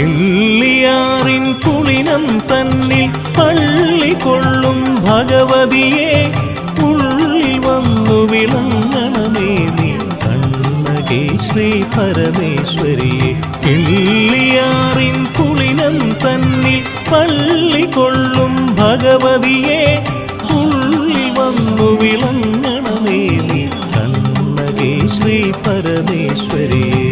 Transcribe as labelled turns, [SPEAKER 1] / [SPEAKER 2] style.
[SPEAKER 1] കിള്ളിയാറിൻ കുളിനം തന്നിൽ പള്ളികൊള്ളും ഭഗവതിയെ ഉള്ളിൽ വന്നു വിളങ്ങണമേ നീ കണ്ണകേ ശ്രീ പരമേശ്വരിയെ. കിള്ളിയാറിൻ കുളിനം തന്നിൽ പള്ളികൊള്ളും ഭഗവതിയെ ഉള്ളിൽ വന്നു വിളങ്ങണമേ നീ കണ്ണകേ ശ്രീ പരമേശ്വരിയെ.